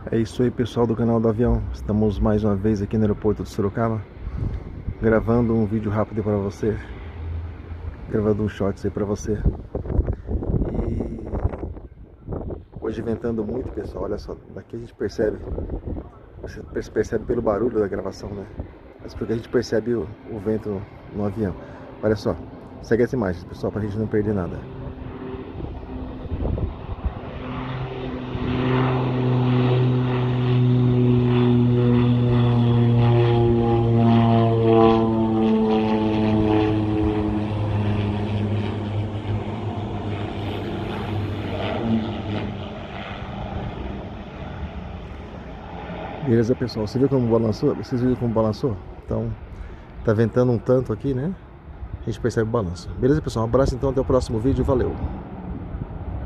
É isso aí, pessoal do canal do avião. Estamos mais uma vez aqui no aeroporto de Sorocaba, gravando um vídeo rápido para você, gravando um shorts aí para você. E hoje ventando muito, pessoal. Olha só, daqui a gente percebe, você percebe pelo barulho da gravação, né? Mas porque a gente percebe o vento no avião. Olha só, segue as imagens, pessoal, para a gente não perder nada. Beleza, pessoal? Você viu como balançou? Vocês viram como balançou? Então, tá ventando um tanto aqui, né? A gente percebe o balanço. Beleza, pessoal? Um abraço, então, até o próximo vídeo. Valeu!